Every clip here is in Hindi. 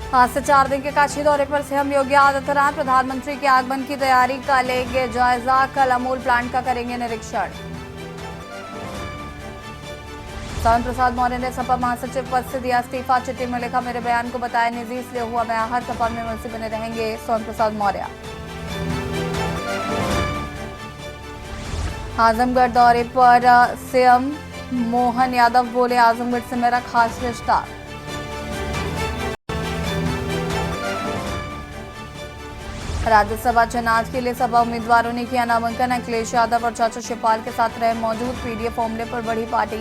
आज से 4 दिन के काशी दौरे पर सीएम योगी आदित्यनाथ प्रधानमंत्री के आगमन की तैयारी का लेंगे जायजा। कल अमूल प्लांट का करेंगे निरीक्षण। स्वयं प्रसाद मौर्य ने सपा महासचिव पद से दिया इस्तीफा। चिट्ठी में लिखा, मेरे बयान को बताया निजी इसलिए हुआ मैं हर सपा में मुंशी बने रहेंगे स्वयं प्रसाद मौर्य। आजमगढ़ दौरे पर सीएम मोहन यादव बोले, आजमगढ़ से मेरा खास रिश्ता। राज्यसभा चुनाव के लिए सपा उम्मीदवारों ने किया नामांकन। अखिलेश यादव और चाचा शिवपाल के साथ रहे मौजूद। पीडीए फॉर्मूले पर बढ़ी पार्टी।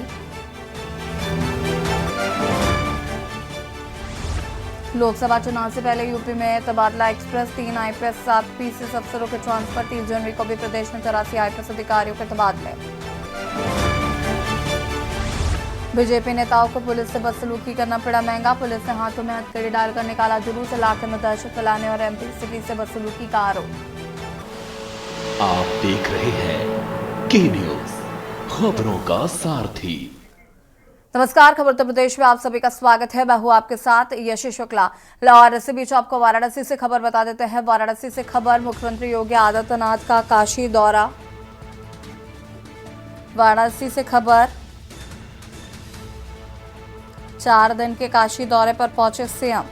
लोकसभा चुनाव से पहले यूपी में तबादला एक्सप्रेस। 3 आईपीएस 7 पीसीएस अफसरों के ट्रांसफर। 30 जनवरी को भी प्रदेश में 83 आईपीएस अधिकारियों के तबादले। बीजेपी नेताओं को पुलिस से बदसलूकी करना पड़ा महंगा। पुलिस ने हाथों में हथकड़ी डालकर निकाला जुलूस। इलाके में दहशत फैलाने और एमपी से बदसलूकी का आरोप। आप देख रहे हैं के न्यूज, खबरों का सारथी। नमस्कार, खबर उत्तर प्रदेश में आप सभी का स्वागत है। मैं हूं आपके साथ यशी शुक्ला। और इसी बीच आपको वाराणसी से खबर बता देते हैं। वाराणसी से खबर, मुख्यमंत्री योगी आदित्यनाथ का काशी दौरा। वाराणसी से खबर, 4 दिन के काशी दौरे पर पहुंचे सीएम।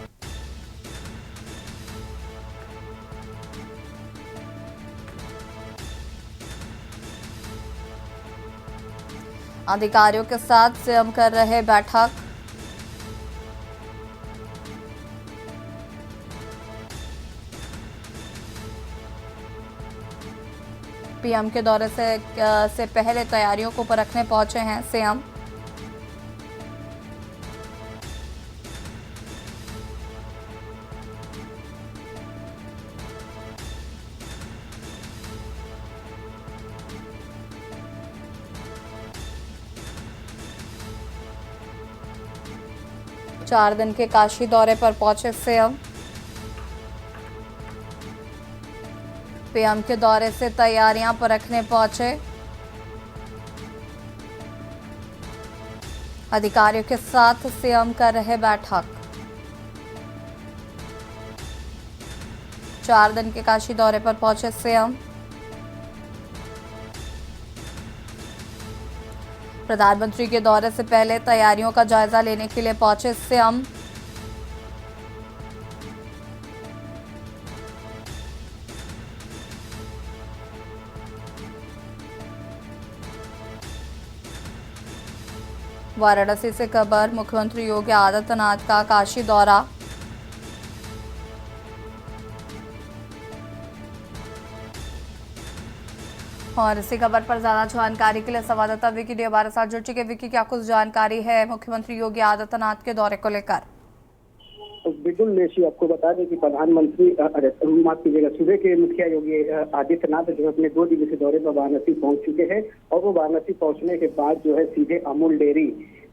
अधिकारियों के साथ सीएम कर रहे बैठक। पीएम के दौरे से पहले तैयारियों को परखने पहुंचे हैं सीएम। चार दिन के काशी दौरे पर पहुंचे सीएम। पीएम के दौरे से तैयारियां परखने पहुंचे। अधिकारियों के साथ सीएम कर रहे बैठक। 4 दिन के काशी दौरे पर पहुंचे सीएम। प्रधानमंत्री के दौरे से पहले तैयारियों का जायजा लेने के लिए पहुंचे सीएम। वाराणसी से खबर, मुख्यमंत्री योगी आदित्यनाथ का काशी दौरा। और इसी खबर पर ज्यादा जानकारी के लिए संवाददाता विकी डी हमारे साथ जुड़ चुके। विकी, क्या कुछ जानकारी है मुख्यमंत्री योगी आदित्यनाथ के दौरे को लेकर? बिल्कुल मेशी, आपको बता दें कि प्रधानमंत्री माफ कीजिएगा सूबे के मुखिया योगी आदित्यनाथ जो अपने 2 दिवसीय दौरे पर वाराणसी पहुंच चुके हैं। और वो वाराणसी पहुंचने के बाद जो है सीधे अमूल डेयरी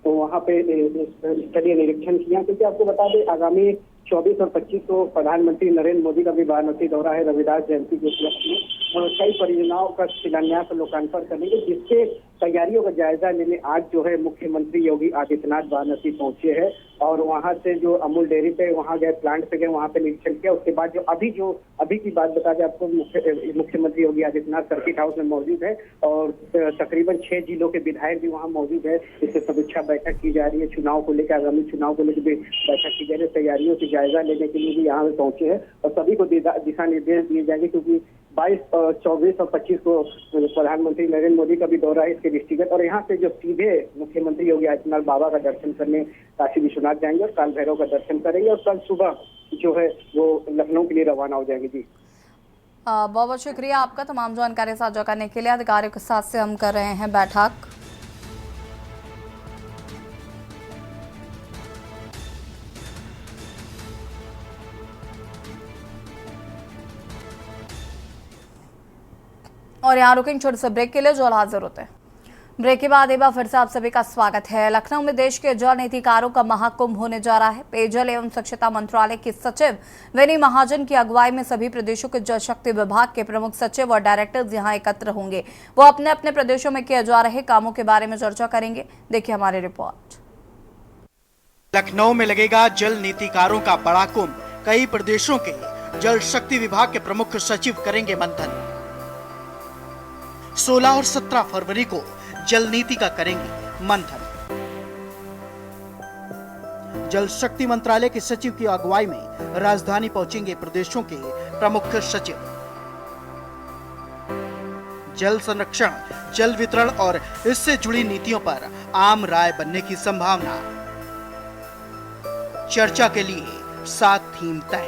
तो वहाँ पे स्थलीय निरीक्षण किया। क्योंकि आपको बता दें आगामी 24 और 25 को प्रधानमंत्री नरेंद्र मोदी का भी वाराणसी दौरा है। रविदास जयंती के उपलक्ष्य में कई परियोजनाओं का शिलान्यास और लोकार्पण करेंगे, जिसके तैयारियों का जायजा लेने आज जो है मुख्यमंत्री योगी आदित्यनाथ वाराणसी पहुंचे हैं। और वहां से जो अमूल डेयरी पे वहां गए, प्लांट पे गए, वहां पे निरीक्षण किया। उसके बाद जो अभी की बात बता दें आपको, मुख्यमंत्री योगी आदित्यनाथ सर्किट हाउस में मौजूद है और तकरीबन 6 जिलों के विधायक भी वहाँ मौजूद है। इससे समीक्षा बैठक की जा रही है। चुनाव को लेकर, आगामी चुनाव को लेकर भी बैठक की जा रही है। तैयारियों की जायजा लेने के लिए भी यहाँ पे पहुंचे हैं और सभी को दिशा निर्देश दिए जाएंगे। क्योंकि 22, 24 और 25 को प्रधानमंत्री नरेंद्र मोदी का भी दौरा है इसके दृष्टिगत। और यहाँ से जो सीधे मुख्यमंत्री योगी आदित्यनाथ बाबा का दर्शन करने काशी विश्वनाथ जाएंगे और काल भैरव का दर्शन करेंगे और कल सुबह जो है वो लखनऊ के लिए रवाना हो जाएंगे। जी बहुत बहुत शुक्रिया आपका तमाम जानकारी साझा करने के लिए। अधिकारियों के साथ से हम कर रहे हैं बैठक। और यहाँ रुकेंगे छोटे से ब्रेक के लिए, जो हाजिर होते हैं। ब्रेक के बाद एक बार फिर से आप सभी का स्वागत है। लखनऊ में देश के जल नीतिकारों का महाकुंभ होने जा रहा है। पेयजल एवं स्वच्छता मंत्रालय की सचिव विनी महाजन की अगुवाई में सभी प्रदेशों के जल शक्ति विभाग के प्रमुख सचिव और डायरेक्टर्स यहां एकत्र होंगे। वो अपने अपने प्रदेशों में किए जा रहे कामों के बारे में चर्चा करेंगे। देखिए हमारी रिपोर्ट। लखनऊ में लगेगा जल नीतिकारों का बड़ा कुंभ। कई प्रदेशों के जल शक्ति विभाग के प्रमुख सचिव करेंगे मंथन। 16 और 17 फरवरी को जल नीति का करेंगे मंथन। जल शक्ति मंत्रालय के सचिव की अगुवाई में राजधानी पहुंचेंगे प्रदेशों के प्रमुख सचिव। जल संरक्षण, जल वितरण और इससे जुड़ी नीतियों पर आम राय बनने की संभावना। चर्चा के लिए 7 थीम तय।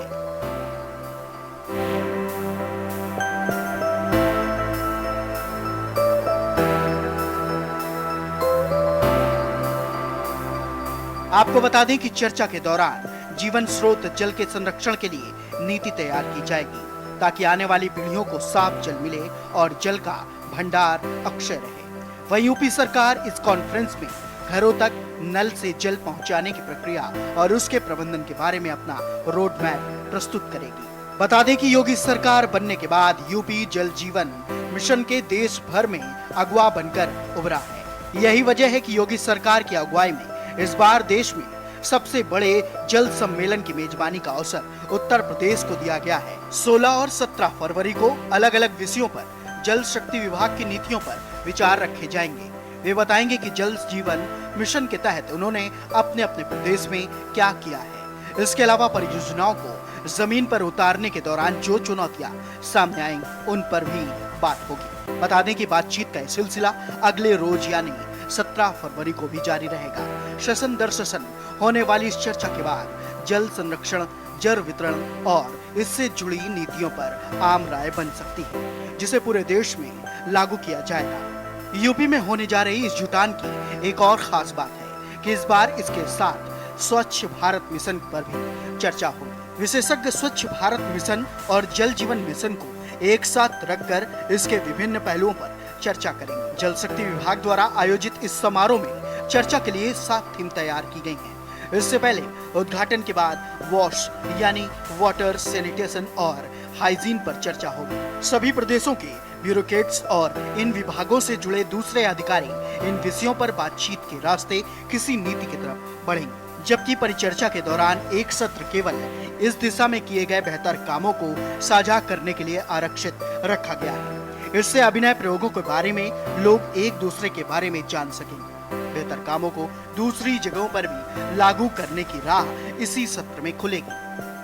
आपको बता दें कि चर्चा के दौरान जीवन स्रोत जल के संरक्षण के लिए नीति तैयार की जाएगी ताकि आने वाली पीढ़ियों को साफ जल मिले और जल का भंडार अक्षय रहे। वहीं यूपी सरकार इस कॉन्फ्रेंस में घरों तक नल से जल पहुंचाने की प्रक्रिया और उसके प्रबंधन के बारे में अपना रोड मैप प्रस्तुत करेगी। बता दें कि योगी सरकार बनने के बाद यूपी जल जीवन मिशन के देश भर में अगुवा बनकर उभरा है। यही वजह है कि योगी सरकार की अगुवाई में इस बार देश में सबसे बड़े जल सम्मेलन की मेजबानी का अवसर उत्तर प्रदेश को दिया गया है। 16 और 17 फरवरी को अलग अलग विषयों पर जल शक्ति विभाग की नीतियों पर विचार रखे जाएंगे। वे बताएंगे कि जल जीवन मिशन के तहत उन्होंने अपने अपने प्रदेश में क्या किया है। इसके अलावा परियोजनाओं को जमीन पर उतारने के दौरान जो चुनौतियां सामने आएंगी उन पर भी बात होगी। बता दें कि बातचीत का सिलसिला अगले रोज यानी 17 फरवरी को भी जारी रहेगा। सेशन दर सेशन होने वाली इस चर्चा के बाद जल संरक्षण, जल वितरण और इससे जुड़ी नीतियों पर आम राय बन सकती है, जिसे पूरे देश में लागू किया जाएगा। यूपी में होने जा रही इस जुटान की एक और खास बात है कि इस बार इसके साथ स्वच्छ भारत मिशन पर भी चर्चा होगी। विशेषज्ञ स्वच्छ भारत मिशन और जल जीवन मिशन को एक साथ रखकर इसके विभिन्न पहलुओं पर चर्चा करेंगे। जल शक्ति विभाग द्वारा आयोजित इस समारोह में चर्चा के लिए 7 थीम तैयार की गई हैं। इससे पहले उद्घाटन के बाद वॉश यानी वाटर, सैनिटेशन और हाइजीन पर चर्चा होगी। सभी प्रदेशों के ब्यूरोक्रेट्स और इन विभागों से जुड़े दूसरे अधिकारी इन विषयों पर बातचीत के रास्ते किसी नीति की तरफ बढ़ेंगे, जबकि परिचर्चा के दौरान एक सत्र केवल इस दिशा में किए गए बेहतर कामों को साझा करने के लिए आरक्षित रखा गया है। इससे अभिनय प्रयोगों के बारे में लोग एक दूसरे के बारे में जान सकेंगे। बेहतर कामों को दूसरी जगहों पर भी लागू करने की राह इसी सत्र में खुलेगी।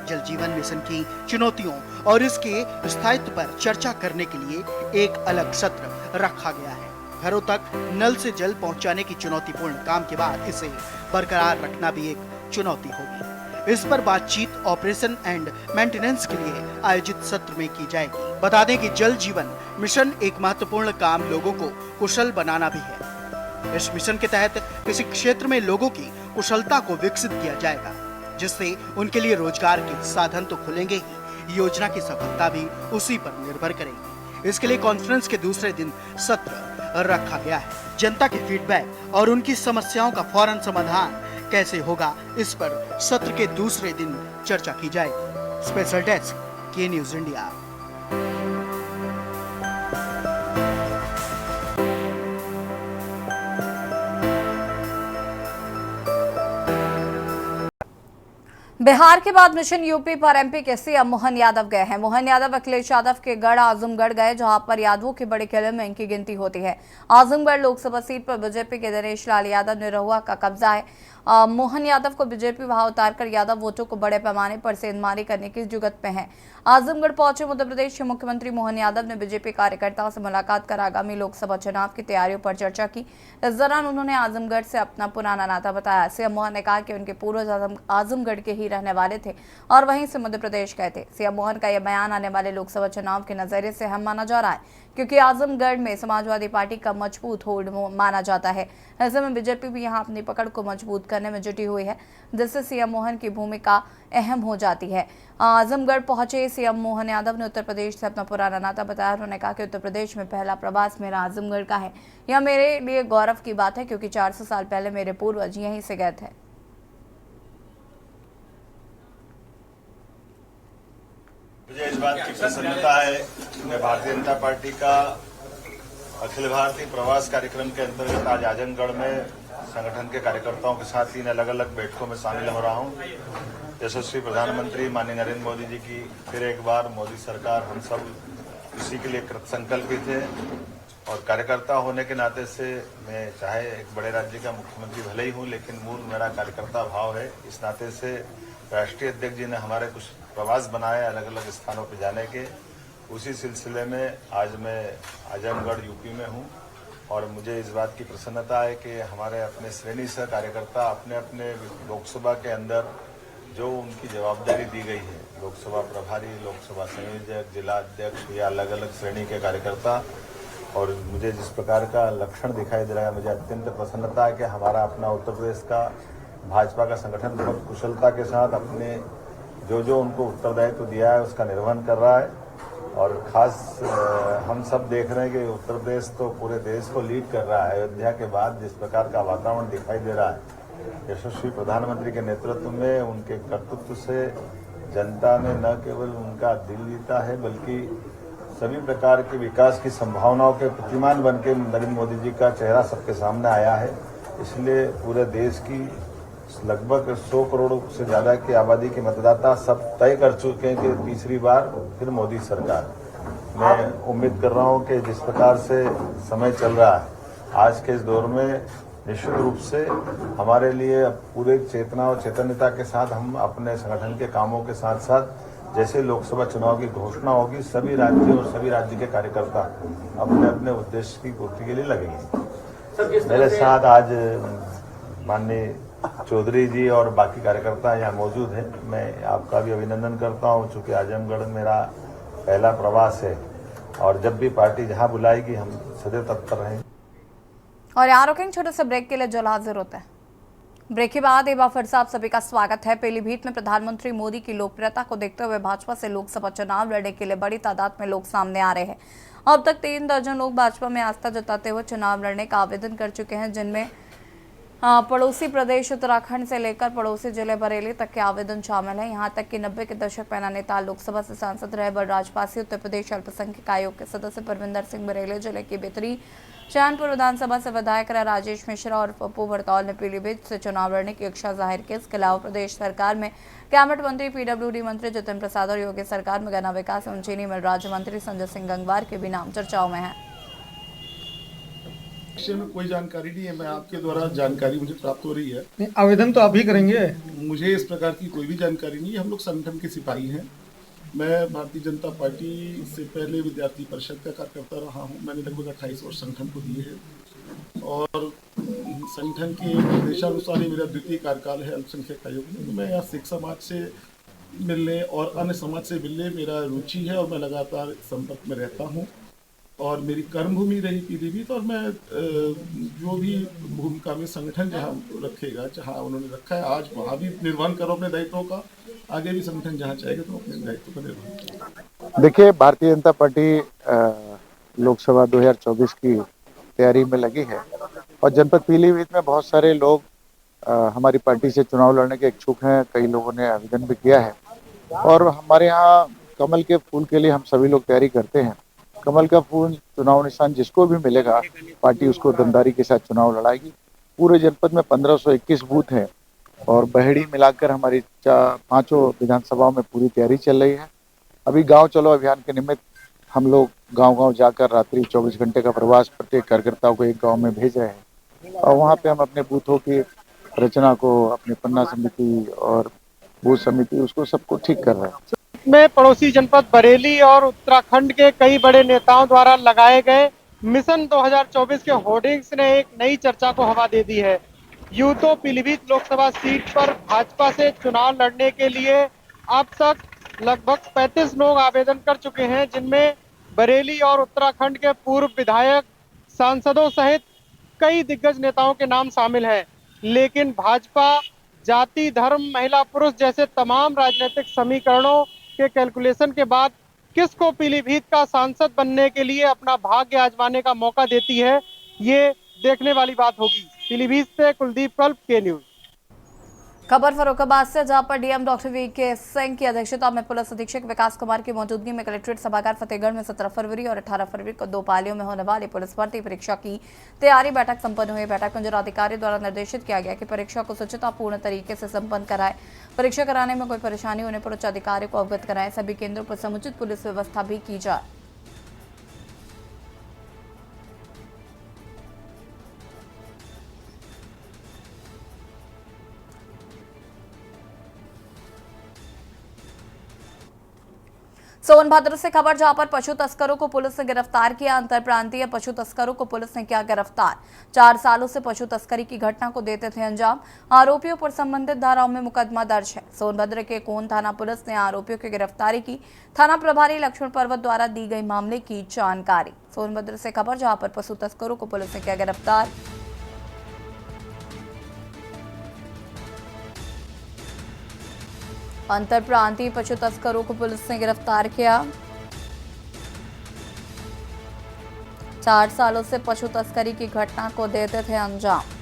जल जीवन मिशन की चुनौतियों और इसके स्थायित्व पर चर्चा करने के लिए एक अलग सत्र रखा गया है। घरों तक नल से जल पहुंचाने की चुनौतीपूर्ण काम के बाद इसे बरकरार रखना भी एक चुनौती होगी। इस पर बातचीत ऑपरेशन एंड मेंटेनेंस के लिए आयोजित सत्र में की जाएगी। बता दें कि जल जीवन मिशन एक महत्वपूर्ण काम लोगों को कुशल बनाना भी है। इस मिशन के तहत किसी क्षेत्र में लोगों की कुशलता को विकसित किया जाएगा, जिससे उनके लिए रोजगार के साधन तो खुलेंगे ही, योजना की सफलता भी उसी पर निर्भर करेगी। इसके लिए कॉन्फ्रेंस के दूसरे दिन सत्र रखा गया है। जनता के फीडबैक और उनकी समस्याओं का फौरन समाधान कैसे होगा, इस पर सत्र के दूसरे दिन चर्चा की जाएगी। स्पेशल डेस्क, के न्यूज इंडिया। बिहार के बाद मिशन यूपी पर एमपी के सीएम मोहन यादव गए हैं। मोहन यादव अखिलेश यादव के गढ़ आजमगढ़ गए, जहां पर यादवों के बड़े किले में इनकी गिनती होती है। आजमगढ़ लोकसभा सीट पर बीजेपी के दिनेश लाल यादव निरहुआ का कब्जा है। मोहन यादव को बीजेपी वहां उतारकर यादव वोटों को बड़े पैमाने पर सेंधमारी करने की जुगत में है। आजमगढ़ पहुंचे मध्य प्रदेश के मुख्यमंत्री मोहन यादव ने बीजेपी कार्यकर्ताओं से मुलाकात कर आगामी लोकसभा चुनाव की तैयारियों पर चर्चा की। इस दौरान उन्होंने आजमगढ़ से अपना पुराना नाता बताया। सीएम मोहन ने कहा कि उनके पूर्वज आजमगढ़ के ही रहने वाले थे और वहीं से मध्य प्रदेश गए थे। सीएम मोहन का यह बयान आने वाले लोकसभा चुनाव के नजरिए से अहम माना जा रहा है, क्योंकि आजमगढ़ में समाजवादी पार्टी का मजबूत होल्ड माना जाता है। ऐसे में बीजेपी भी यहां अपनी पकड़ को मजबूत करने में जुटी हुई है, जिससे सीएम मोहन की भूमिका अहम हो जाती है। आजमगढ़ पहुंचे सीएम मोहन यादव ने उत्तर प्रदेश से अपना पुराना नाता बताया। उन्होंने कहा कि उत्तर प्रदेश में पहला प्रवास मेरा आजमगढ़ का है। यह मेरे लिए गौरव की बात है, क्योंकि 400 साल पहले मेरे पूर्वज यहीं से गए थे। मुझे इस बात की प्रसन्नता है कि मैं भारतीय जनता पार्टी का अखिल भारतीय प्रवास कार्यक्रम के अंतर्गत आज आजमगढ़ में संगठन के कार्यकर्ताओं के साथ 3 अलग अलग बैठकों में शामिल हो रहा हूं। यशस्वी प्रधानमंत्री माननीय नरेंद्र मोदी जी की फिर एक बार मोदी सरकार, हम सब इसी के लिए कृत संकल्पित है। और कार्यकर्ता होने के नाते से मैं चाहे एक बड़े राज्य का मुख्यमंत्री भले ही हूँ, लेकिन मूल मेरा कार्यकर्ता भाव है। इस नाते से राष्ट्रीय अध्यक्ष जी ने हमारे कुछ प्रवास बनाए अलग अलग स्थानों पर जाने के। उसी सिलसिले में आज मैं आजमगढ़ यूपी में हूँ और मुझे इस बात की प्रसन्नता है कि हमारे अपने श्रेणी से कार्यकर्ता अपने अपने लोकसभा के अंदर जो उनकी जवाबदारी दी गई है, लोकसभा प्रभारी, लोकसभा संयोजक, जिला अध्यक्ष या अलग अलग श्रेणी के कार्यकर्ता, और मुझे जिस प्रकार का लक्षण दिखाई दे रहा है, मुझे अत्यंत प्रसन्नता है कि हमारा अपना उत्तर प्रदेश का भाजपा का संगठन बहुत कुशलता के साथ अपने जो उनको उत्तरदायित्व दिया है उसका निर्वहन कर रहा है। और खास हम सब देख रहे हैं कि उत्तर प्रदेश तो पूरे देश को लीड कर रहा है। अयोध्या के बाद जिस प्रकार का वातावरण दिखाई दे रहा है, यशस्वी प्रधानमंत्री के नेतृत्व में, उनके कर्तृत्व से जनता ने न केवल उनका दिल जीता है बल्कि सभी प्रकार के विकास की संभावनाओं के प्रतिमान बन के नरेंद्र मोदी जी का चेहरा सबके सामने आया है। इसलिए पूरे देश की लगभग 100 करोड़ से ज़्यादा की आबादी के मतदाता सब तय कर चुके हैं कि तीसरी बार फिर मोदी सरकार। मैं उम्मीद कर रहा हूं कि जिस प्रकार से समय चल रहा है आज के इस दौर में, निश्चित रूप से हमारे लिए पूरे चेतना और चैतन्यता के साथ हम अपने संगठन के कामों के साथ साथ जैसे लोकसभा चुनाव की घोषणा होगी, सभी राज्यों और सभी राज्य के कार्यकर्ता अपने अपने उद्देश्य की पूर्ति के लिए लगेंगे। मेरे साथ आज माननीय चौधरी जी और बाकी कार्यकर्ता यहाँ मौजूद हैं। मैं आपका भी अभिनंदन करता हूँ, चूँकि आजमगढ़ मेरा पहला प्रवास है और जब भी पार्टी जहाँ बुलाएगी हम सदैव तत्पर रहेंगे। और यहाँ रुकेंगे छोटे से ब्रेक के लिए, जो हाजिर होते हैं। ब्रेक के बाद एक बार फिर से आप सभी का स्वागत है। पीलीभीत में प्रधानमंत्री मोदी की लोकप्रियता को देखते हुए भाजपा से लोकसभा चुनाव लड़ने के लिए बड़ी तादाद में लोग सामने आ रहे हैं। अब तक 3 दर्जन लोग भाजपा में आस्था जताते हुए चुनाव लड़ने का आवेदन कर चुके हैं, जिनमें पड़ोसी प्रदेश उत्तराखंड से लेकर पड़ोसी जिले बरेली तक के आवेदन शामिल हैं। यहां तक कि 90 के दशक में नैनीताल लोकसभा से सांसद रहे बलराज पासी, उत्तर प्रदेश अल्पसंख्यक आयोग के सदस्य परविंदर सिंह, बरेली जिले की बेतरी चैनपुर विधानसभा से विधायक रहे राजेश मिश्रा और पप्पू बड़तौल ने पीलीभीत से चुनाव लड़ने की इच्छा जाहिर की। इसके अलावा प्रदेश सरकार में कैबिनेट मंत्री, पीडब्ल्यूडी मंत्री जितिन प्रसाद और योगी सरकार में गन्ना विकास एवं चीनी मिल राज्य मंत्री संजय सिंह गंगवार के भी नाम चर्चाओं में है। विषय में कोई जानकारी नहीं है। मैं आपके द्वारा जानकारी मुझे प्राप्त हो रही है। नहीं, आवेदन तो आप ही करेंगे। मुझे इस प्रकार की कोई भी जानकारी नहीं है। हम लोग संगठन के सिपाही हैं। मैं भारतीय जनता पार्टी से पहले विद्यार्थी परिषद का कार्यकर्ता रहा हूं। मैंने लगभग 28 वर्ष संगठन को दिए हैं और संगठन के निर्देशानुसार ही मेरा द्वितीय कार्यकाल है अल्पसंख्यक आयोग में। तो मैं यहाँ सिख समाज से मिलने और अन्य समाज से मिलने मेरा रुचि है और मैं लगातार संपर्क में रहता हूँ और मेरी कर्मभूमि रही पीलीभीत। और मैं जो भी भूमिका में संगठन जहाँ रखेगा, जहाँ उन्होंने रखा है, आज वहाँ भी निर्वहन करो अपने दायित्वों का। आगे भी संगठन जहाँ चाहेगा तो अपने दायित्व का निर्वहन करेगा। देखिए, भारतीय जनता पार्टी लोकसभा 2024 की तैयारी में लगी है और जनपद पीलीभीत में बहुत सारे लोग हमारी पार्टी से चुनाव लड़ने के इच्छुक हैं। कई लोगों ने आवेदन भी किया है और हमारे यहाँ कमल के फूल के लिए हम सभी लोग तैयारी करते हैं। कमल का फूल चुनाव निशान जिसको भी मिलेगा, पार्टी उसको दमदारी के साथ चुनाव लड़ाएगी। पूरे जनपद में 1521 बूथ हैं और बहेड़ी मिलाकर हमारी 5 विधानसभाओं में पूरी तैयारी चल रही है। अभी गांव चलो अभियान के निमित्त हम लोग गांव-गांव जाकर रात्रि 24 घंटे का प्रवास प्रत्येक कार्यकर्ताओं को एक गांव में भेज रहे हैं और वहां पे हम अपने बूथों की रचना को, अपनी पन्ना समिति और बूथ समिति, उसको सबको ठीक कर रहे हैं। में पड़ोसी जनपद बरेली और उत्तराखंड के कई बड़े नेताओं द्वारा लगाए गए मिशन 2024 के होर्डिंग्स ने एक नई चर्चा को हवा दे दी है। यूं तो पीलीभीत लोकसभा सीट पर भाजपा से चुनाव लड़ने के लिए अब तक लगभग 35 लोग आवेदन कर चुके हैं, जिनमें बरेली और उत्तराखंड के पूर्व विधायक, सांसदों सहित कई दिग्गज नेताओं के नाम शामिल हैं। लेकिन भाजपा जाति, धर्म, महिला, पुरुष जैसे तमाम राजनीतिक समीकरणों के कैलकुलेशन के बाद किसको पीलीभीत का सांसद बनने के लिए अपना भाग्य आजमाने का मौका देती है, ये देखने वाली बात होगी। पीलीभीत से कुलदीप कल्प, के न्यूज। खबर फर्रुखाबाद से, जहां पर डीएम डॉक्टर वीके सिंह की अध्यक्षता में पुलिस अधीक्षक विकास कुमार की मौजूदगी में कलेक्ट्रेट सभागार फतेहगढ़ में 17 फरवरी और 18 फरवरी को 2 पालियों में होने वाली पुलिस भर्ती परीक्षा की तैयारी बैठक संपन्न हुई। बैठक में जिलाधिकारी द्वारा निर्देशित किया गया कि परीक्षा को सुचितापूर्ण तरीके से संपन्न कराएं। परीक्षा कराने में कोई परेशानी होने पर उच्च अधिकारी को अवगत कराएं। सभी केंद्रों पर समुचित पुलिस व्यवस्था भी की जाए। सोनभद्र से खबर, जहां पर पशु तस्करों को पुलिस ने गिरफ्तार किया। अंतर प्रांतीय पशु तस्करों को पुलिस ने किया गिरफ्तार। 4 सालों से पशु तस्करी की घटना को देते थे अंजाम। आरोपियों पर संबंधित धाराओं में मुकदमा दर्ज है। सोनभद्र के कोन थाना पुलिस ने आरोपियों की गिरफ्तारी की। थाना प्रभारी लक्ष्मण पर्वत द्वारा दी गई मामले की जानकारी। सोनभद्र से खबर, जहाँ पर पशु तस्करों को पुलिस ने किया गिरफ्तार। अंतर प्रांतीय पशु तस्करों को पुलिस ने गिरफ्तार किया। 4 सालों से पशु तस्करी की घटना को देते थे अंजाम।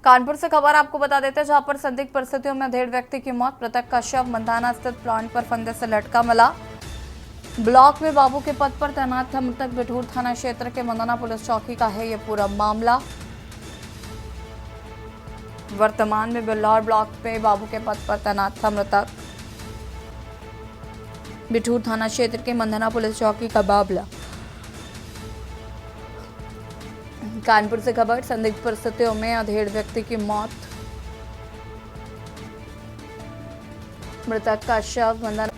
कानपुर से खबर आपको बता देते हैं, जहां पर संदिग्ध परिस्थितियों में अधेड़ व्यक्ति की मौत। मृतक का शव मंधाना स्थित प्लांट पर फंदे से लटका मिला। ब्लॉक में बाबू के पद पर तैनात था मृतक। बिठूर थाना क्षेत्र के मंधाना पुलिस चौकी का है यह पूरा मामला। वर्तमान में बिल्लौर ब्लॉक में बाबू के पद पर तैनात था मृतक। बिठूर थाना क्षेत्र के मंधाना पुलिस चौकी का मामला। कानपुर से खबर, संदिग्ध परिस्थितियों में अधेड़ व्यक्ति की मौत। मृतक का शव मंधाना।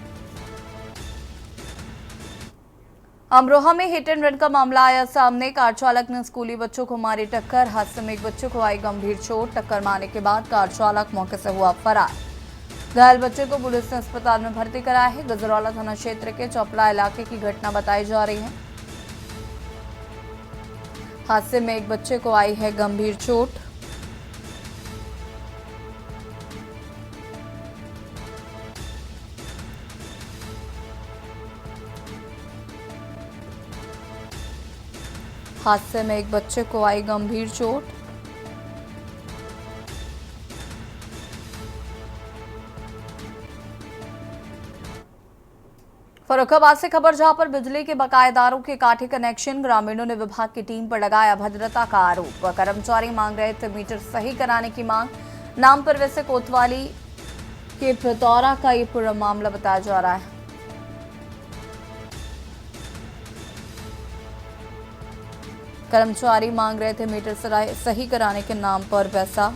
अमरोहा में हिट एंड रन का मामला आया सामने। कार चालक ने स्कूली बच्चों को मारी टक्कर। हादसे में एक बच्चे को आई गंभीर चोट। टक्कर मारने के बाद कार चालक मौके से हुआ फरार। घायल बच्चे को पुलिस ने अस्पताल में भर्ती कराया है। गजरौला थाना क्षेत्र के चौपला इलाके की घटना बताई जा रही है। हादसे में एक बच्चे को आई है गंभीर चोट। हादसे में एक बच्चे को आई गंभीर चोट। फर्रुखाबाद से खबर, जहां पर बिजली के बकायेदारों के काटे कनेक्शन। ग्रामीणों ने विभाग की टीम पर लगाया अभद्रता का आरोप। कर्मचारी मांग रहे थे मीटर सही कराने की मांग। नाम पर वैसे कोतवाली के प्रतौरा का ये पूरा मामला बताया जा रहा है। कर्मचारी मांग रहे थे मीटर सही कराने के नाम पर पैसा।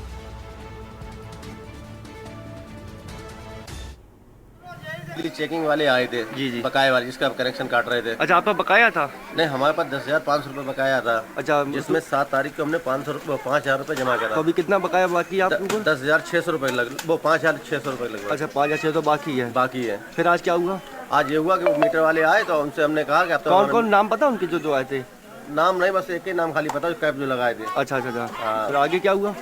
चेकिंग वाले आए थे जी बकाया वाले, जिसका कनेक्शन काट रहे थे। अच्छा, आपका बकाया था? नहीं, हमारे पास 10,500 रुपये बकाया था। अच्छा, जिसमें 7 तारीख को हमने 5,000 रुपये जमा करा। तो अभी कितना बकाया बाकी है आपको? 10,600 रुपये लग, वो 5,600 रुपये लगे। अच्छा, 5,600 तो बाकी है। फिर आज क्या हुआ? आज ये हुआ कि वो मीटर वाले आए तो उनसे हमने कहा कि अब तो कौन कौन नाम पता उनके जो आए थे? नाम नहीं, बस एक ही नाम खाली पता, कैप जो लगाए थे। अच्छा। फिर आगे क्या हुआ?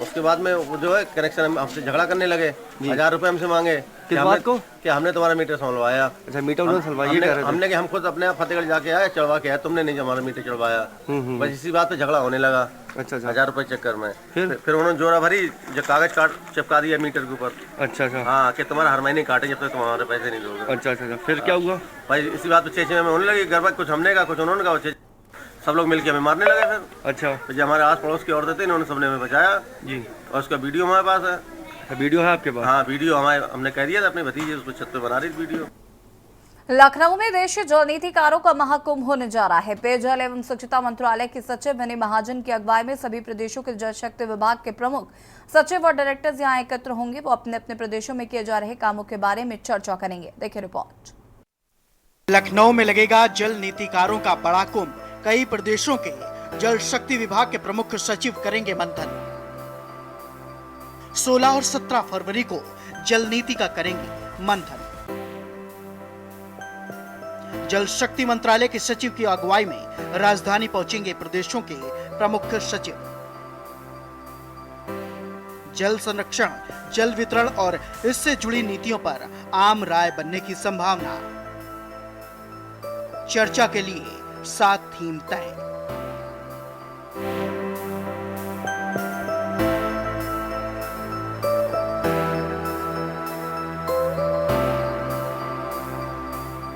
उसके बाद में वो जो है कनेक्शन हमसे झगड़ा करने लगे। 1,000 रुपये हमसे मांगे। किस बात को? कि हमने तुम्हारा मीटर संभलवाया। अच्छा, मीटर उन्होंने संभलवाया। हमने कि हम खुद अपने फतेहगढ़ जाके आए, चढ़वा के आए, तुमने नहीं हमारा मीटर चढ़वाया। बस इसी बात पे झगड़ा होने लगा। अच्छा। 1,000 रुपये चक्कर में फिर उन्होंने जोरा भरी, जो कागज काट चिपका दिया मीटर के ऊपर। अच्छा। हाँ, कि तुम्हारा हर महीने काटे जब तक तुम्हारे पैसे नहीं दोगे। अच्छा। फिर क्या हुआ भाई? इसी बात पे चेचे में होने लगी गड़बड़। कुछ हमने कहा, कुछ उन्होंने कहा। सब लोग मिलकर हमें मारने लगे फिर। अच्छा। तो जो हमारे आस पड़ोस की औरतें थी, उन्होंने सबने हमें बचाया जी। और उसका वीडियो हमारे पास है। वीडियो है आपके पास? हाँ, वीडियो हमने कह दिया था अपनी भतीजी, उसको छत पे बना रही वीडियो। लखनऊ में देश के जल नीतिकारों का महाकुंभ होने जा रहा है। पेयजल एवं स्वच्छता मंत्रालय के सचिव विनी महाजन की अगुवाई में सभी प्रदेशों के जल शक्ति विभाग के प्रमुख सचिव और डायरेक्टर्स यहां एकत्र होंगे। वो अपने अपने प्रदेशों में किए जा रहे कामों के बारे में चर्चा करेंगे। देखिए रिपोर्ट। लखनऊ में लगेगा जल नीतिकारों का बड़ा कुंभ। कई प्रदेशों के जल शक्ति विभाग के प्रमुख सचिव करेंगे मंथन। 16 और 17 फरवरी को जल नीति का करेंगे मंथन। जल शक्ति मंत्रालय के सचिव की अगुवाई में राजधानी पहुंचेंगे प्रदेशों के प्रमुख सचिव। जल संरक्षण, जल वितरण और इससे जुड़ी नीतियों पर आम राय बनने की संभावना। चर्चा के लिए 7 थीम तय।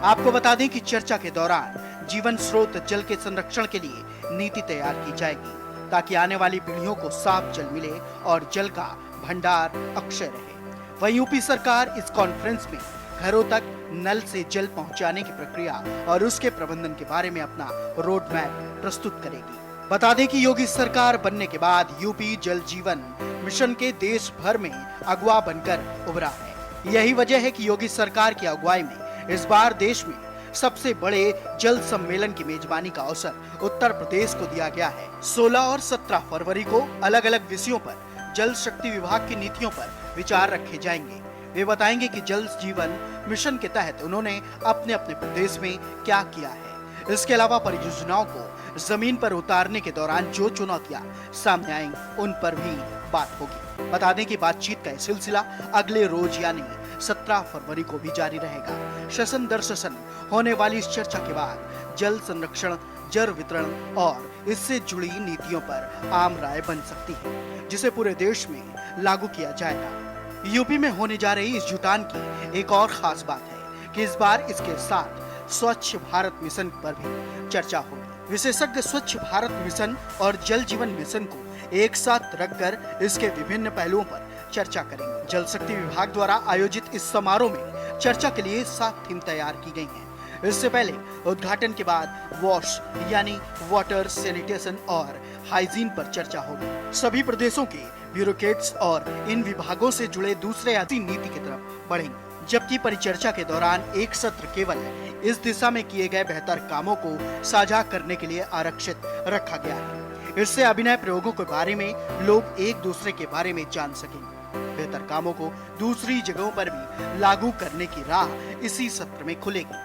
आपको बता दें कि चर्चा के दौरान जीवन स्रोत जल के संरक्षण के लिए नीति तैयार की जाएगी ताकि आने वाली पीढ़ियों को साफ जल मिले और जल का भंडार अक्षय रहे। वहीं यूपी सरकार इस कॉन्फ्रेंस में घरों तक नल से जल पहुंचाने की प्रक्रिया और उसके प्रबंधन के बारे में अपना रोड मैप प्रस्तुत करेगी। बता दें कि योगी सरकार बनने के बाद यूपी जल जीवन मिशन के देश भर में अगुवा बनकर उभरा है। यही वजह है कि योगी सरकार की अगुवाई में इस बार देश में सबसे बड़े जल सम्मेलन की मेजबानी का अवसर उत्तर प्रदेश को दिया गया है। 16 और 17 फरवरी को अलग अलग विषयों पर जल शक्ति विभाग की नीतियों पर विचार रखे जाएंगे। वे बताएंगे कि जल जीवन मिशन के तहत उन्होंने अपने अपने प्रदेश में क्या किया है। इसके अलावा परियोजनाओं को जमीन पर उतारने के दौरान जो चुनौतियां सामने आएंगी उन पर भी बात होगी। बता दें कि बातचीत का सिलसिला अगले रोज यानी 17 फरवरी को भी जारी रहेगा। सेशन दर सेशन होने वाली इस चर्चा के बाद जल संरक्षण, जल वितरण और इससे जुड़ी नीतियों पर आम राय बन सकती है, जिसे पूरे देश में लागू किया जाएगा। यूपी में होने जा रही इस जुटान की एक और खास बात है कि इस बार इसके साथ स्वच्छ भारत मिशन पर भी चर्चा होगी। विशेषज्ञ स्वच्छ भारत मिशन और जल जीवन मिशन को एक साथ रखकर इसके विभिन्न पहलुओं पर चर्चा करेंगे। जल शक्ति विभाग द्वारा आयोजित इस समारोह में चर्चा के लिए 7 थीम तैयार की गई हैं। इससे पहले उद्घाटन के बाद वॉश यानी वाटर, सैनिटेशन और हाइजीन पर चर्चा होगी। सभी प्रदेशों के ब्यूरोक्रेट्स और इन विभागों से जुड़े दूसरे ऐसी नीति की तरफ बढ़ेंगे, जबकि परिचर्चा के दौरान एक सत्र केवल इस दिशा में किए गए बेहतर कामों को साझा करने के लिए आरक्षित रखा गया है। इससे अभिनय प्रयोगों के बारे में लोग एक दूसरे के बारे में जान सकेंगे। बेहतर कामों को दूसरी जगहों पर भी लागू करने की राह इसी सत्र में खुलेगी।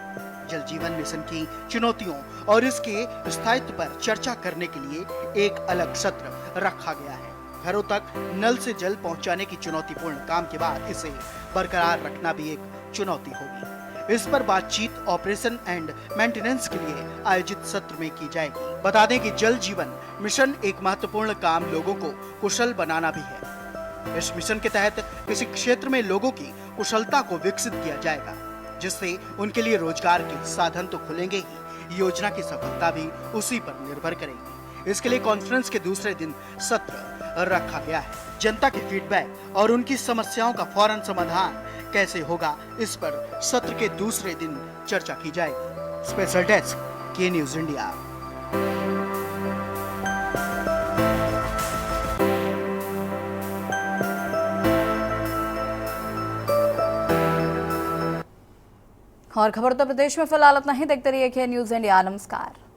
जल जीवन मिशन की चुनौतियों और इसके स्थायित्व पर चर्चा करने के लिए एक अलग सत्र रखा गया है। घरों तक नल से जल पहुंचाने की चुनौतीपूर्ण काम के बाद इसे बरकरार रखना भी एक चुनौती होगी। इस पर बातचीत ऑपरेशन एंड मेंटेनेंस के लिए आयोजित सत्र में की जाएगी। बता दें कि जल जीवन मिशन एक महत्वपूर्ण काम लोगों को कुशल बनाना भी है। इस मिशन के तहत किसी क्षेत्र में लोगों की कुशलता को विकसित किया जाएगा, जिससे उनके लिए रोजगार के साधन तो खुलेंगे ही, योजना की सफलता भी उसी पर निर्भर करेगी। इसके लिए कॉन्फ्रेंस के दूसरे दिन सत्र रखा गया है। जनता के फीडबैक और उनकी समस्याओं का फौरन समाधान कैसे होगा, इस पर सत्र के दूसरे दिन चर्चा की जाएगी। स्पेशल डेस्क, के न्यूज इंडिया। और खबर उत्तर प्रदेश में फिलहाल इतना ही। देखते रहिए के न्यूज इंडिया। नमस्कार।